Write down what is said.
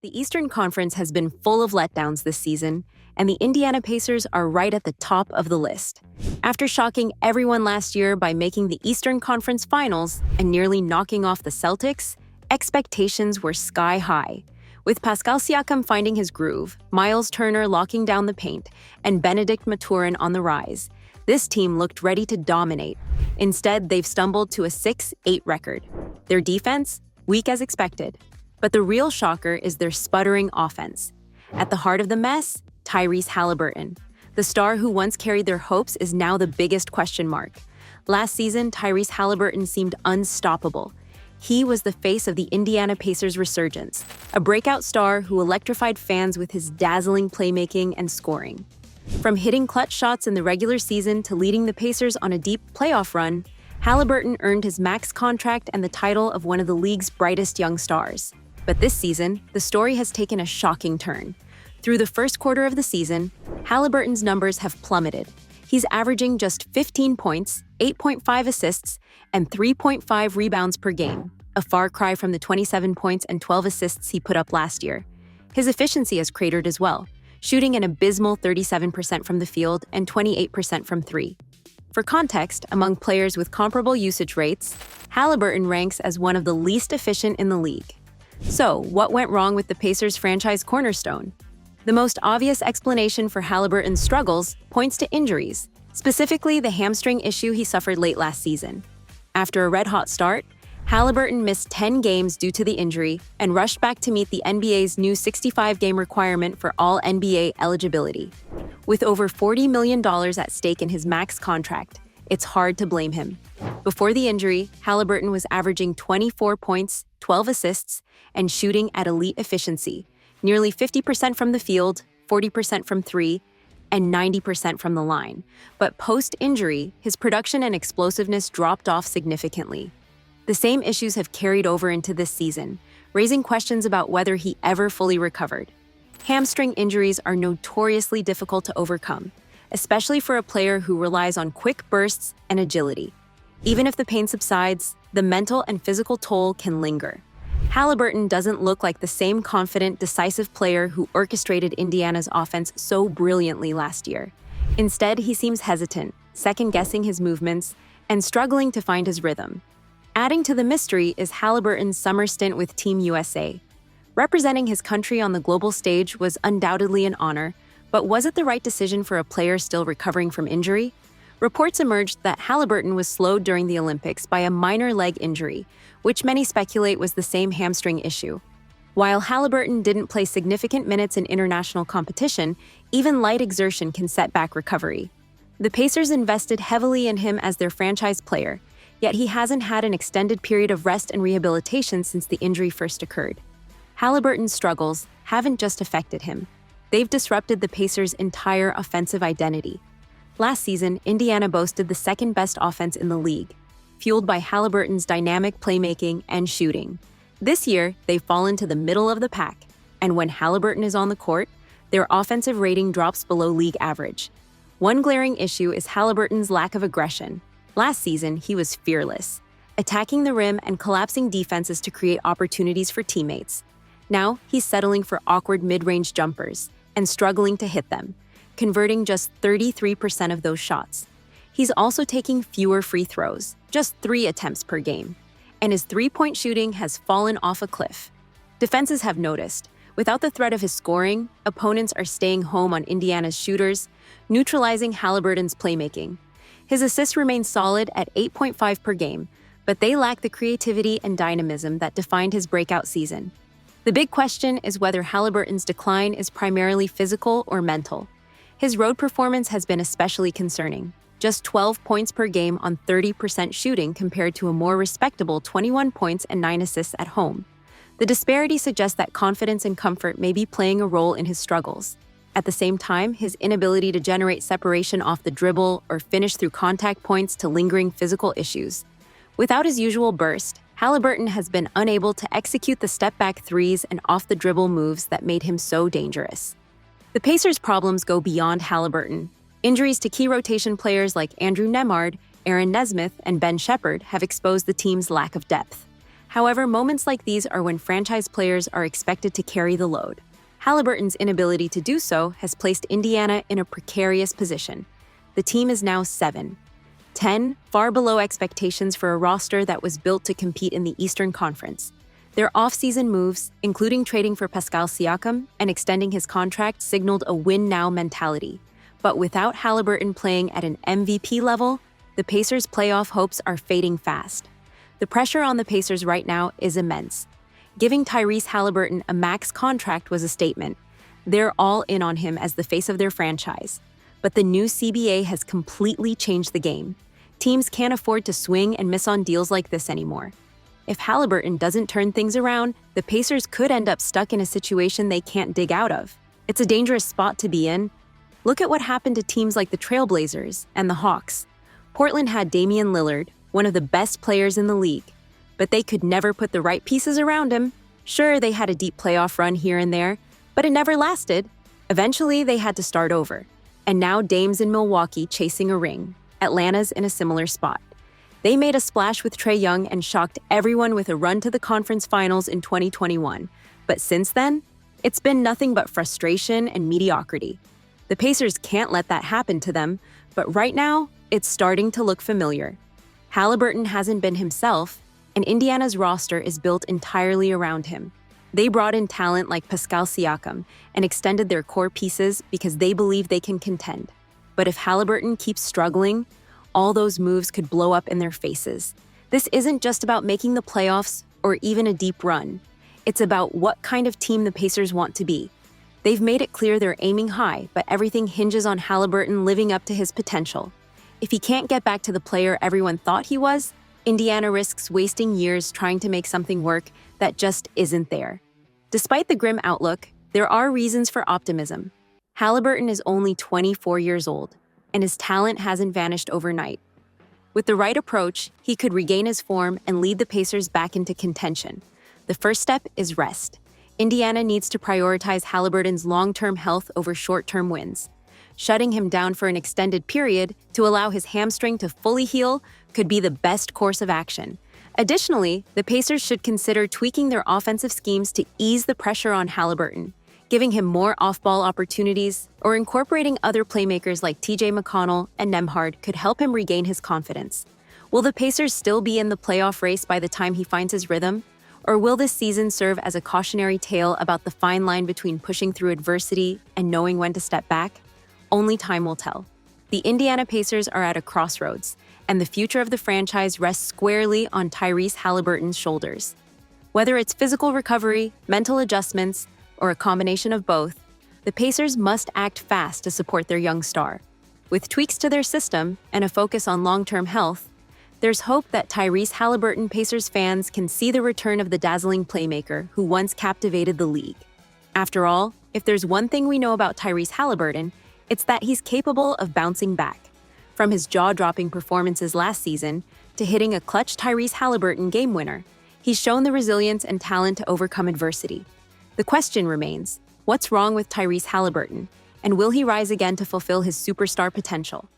The Eastern Conference has been full of letdowns this season, and the Indiana Pacers are right at the top of the list. After shocking everyone last year by making the Eastern Conference Finals and nearly knocking off the Celtics, expectations were sky high. With Pascal Siakam finding his groove, Miles Turner locking down the paint, and Benedict Mathurin on the rise, this team looked ready to dominate. Instead, they've stumbled to a 6-8 record. Their defense? Weak as expected. But the real shocker is their sputtering offense. At the heart of the mess, Tyrese Haliburton. The star who once carried their hopes is now the biggest question mark. Last season, Tyrese Haliburton seemed unstoppable. He was the face of the Indiana Pacers' resurgence, a breakout star who electrified fans with his dazzling playmaking and scoring. From hitting clutch shots in the regular season to leading the Pacers on a deep playoff run, Haliburton earned his max contract and the title of one of the league's brightest young stars. But this season, the story has taken a shocking turn. Through the first quarter of the season, Haliburton's numbers have plummeted. He's averaging just 15 points, 8.5 assists, and 3.5 rebounds per game, a far cry from the 27 points and 12 assists he put up last year. His efficiency has cratered as well, shooting an abysmal 37% from the field and 28% from three. For context, among players with comparable usage rates, Haliburton ranks as one of the least efficient in the league. So, what went wrong with the Pacers' franchise cornerstone? The most obvious explanation for Haliburton's struggles points to injuries, specifically the hamstring issue he suffered late last season. After a red-hot start, Haliburton missed 10 games due to the injury and rushed back to meet the NBA's new 65-game requirement for all NBA eligibility. With over $40 million at stake in his max contract, it's hard to blame him. Before the injury, Haliburton was averaging 24 points, 12 assists, and shooting at elite efficiency, nearly 50% from the field, 40% from three, and 90% from the line. But post-injury, his production and explosiveness dropped off significantly. The same issues have carried over into this season, raising questions about whether he ever fully recovered. Hamstring injuries are notoriously difficult to overcome, especially for a player who relies on quick bursts and agility. Even if the pain subsides, the mental and physical toll can linger. Haliburton doesn't look like the same confident, decisive player who orchestrated Indiana's offense so brilliantly last year. Instead, he seems hesitant, second-guessing his movements, and struggling to find his rhythm. Adding to the mystery is Haliburton's summer stint with Team USA. Representing his country on the global stage was undoubtedly an honor, but was it the right decision for a player still recovering from injury? Reports emerged that Haliburton was slowed during the Olympics by a minor leg injury, which many speculate was the same hamstring issue. While Haliburton didn't play significant minutes in international competition, even light exertion can set back recovery. The Pacers invested heavily in him as their franchise player, yet he hasn't had an extended period of rest and rehabilitation since the injury first occurred. Haliburton's struggles haven't just affected him. They've disrupted the Pacers' entire offensive identity. Last season, Indiana boasted the second-best offense in the league, fueled by Haliburton's dynamic playmaking and shooting. This year, they've fallen to the middle of the pack, and when Haliburton is on the court, their offensive rating drops below league average. One glaring issue is Haliburton's lack of aggression. Last season, he was fearless, attacking the rim and collapsing defenses to create opportunities for teammates. Now, he's settling for awkward mid-range jumpers and struggling to hit them, converting just 33% of those shots. He's also taking fewer free throws, just 3 attempts per game, and his three-point shooting has fallen off a cliff. Defenses have noticed. Without the threat of his scoring, opponents are staying home on Indiana's shooters, neutralizing Haliburton's playmaking. His assists remain solid at 8.5 per game, but they lack the creativity and dynamism that defined his breakout season. The big question is whether Haliburton's decline is primarily physical or mental. His road performance has been especially concerning. Just 12 points per game on 30% shooting compared to a more respectable 21 points and 9 assists at home. The disparity suggests that confidence and comfort may be playing a role in his struggles. At the same time, his inability to generate separation off the dribble or finish through contact points to lingering physical issues. Without his usual burst, Haliburton has been unable to execute the step-back threes and off-the-dribble moves that made him so dangerous. The Pacers' problems go beyond Haliburton. Injuries to key rotation players like Andrew Nembhard, Aaron Nesmith, and Ben Shepherd have exposed the team's lack of depth. However, moments like these are when franchise players are expected to carry the load. Haliburton's inability to do so has placed Indiana in a precarious position. The team is now 7-10, far below expectations for a roster that was built to compete in the Eastern Conference. Their offseason moves, including trading for Pascal Siakam and extending his contract, signaled a win-now mentality. But without Haliburton playing at an MVP level, the Pacers' playoff hopes are fading fast. The pressure on the Pacers right now is immense. Giving Tyrese Haliburton a max contract was a statement. They're all in on him as the face of their franchise. But the new CBA has completely changed the game. Teams can't afford to swing and miss on deals like this anymore. If Haliburton doesn't turn things around, the Pacers could end up stuck in a situation they can't dig out of. It's a dangerous spot to be in. Look at what happened to teams like the Trailblazers and the Hawks. Portland had Damian Lillard, one of the best players in the league, but they could never put the right pieces around him. Sure, they had a deep playoff run here and there, but it never lasted. Eventually, they had to start over. And now Dame's in Milwaukee chasing a ring. Atlanta's in a similar spot. They made a splash with Trae Young and shocked everyone with a run to the conference finals in 2021. But since then, it's been nothing but frustration and mediocrity. The Pacers can't let that happen to them, but right now, it's starting to look familiar. Haliburton hasn't been himself, and Indiana's roster is built entirely around him. They brought in talent like Pascal Siakam and extended their core pieces because they believe they can contend. But if Haliburton keeps struggling, all those moves could blow up in their faces. This isn't just about making the playoffs or even a deep run. It's about what kind of team the Pacers want to be. They've made it clear they're aiming high, but everything hinges on Haliburton living up to his potential. If he can't get back to the player everyone thought he was, Indiana risks wasting years trying to make something work that just isn't there. Despite the grim outlook, there are reasons for optimism. Haliburton is only 24 years old, and his talent hasn't vanished overnight. With the right approach, he could regain his form and lead the Pacers back into contention. The first step is rest. Indiana needs to prioritize Haliburton's long-term health over short-term wins. Shutting him down for an extended period to allow his hamstring to fully heal could be the best course of action. Additionally, the Pacers should consider tweaking their offensive schemes to ease the pressure on Haliburton, giving him more off-ball opportunities, or incorporating other playmakers like TJ McConnell and Nembhard could help him regain his confidence. Will the Pacers still be in the playoff race by the time he finds his rhythm? Or will this season serve as a cautionary tale about the fine line between pushing through adversity and knowing when to step back? Only time will tell. The Indiana Pacers are at a crossroads, and the future of the franchise rests squarely on Tyrese Haliburton's shoulders. Whether it's physical recovery, mental adjustments, or a combination of both, the Pacers must act fast to support their young star. With tweaks to their system and a focus on long-term health, there's hope that Tyrese Haliburton Pacers fans can see the return of the dazzling playmaker who once captivated the league. After all, if there's one thing we know about Tyrese Haliburton, it's that he's capable of bouncing back. From his jaw-dropping performances last season to hitting a clutch Tyrese Haliburton game winner, he's shown the resilience and talent to overcome adversity. The question remains, what's wrong with Tyrese Haliburton, and will he rise again to fulfill his superstar potential?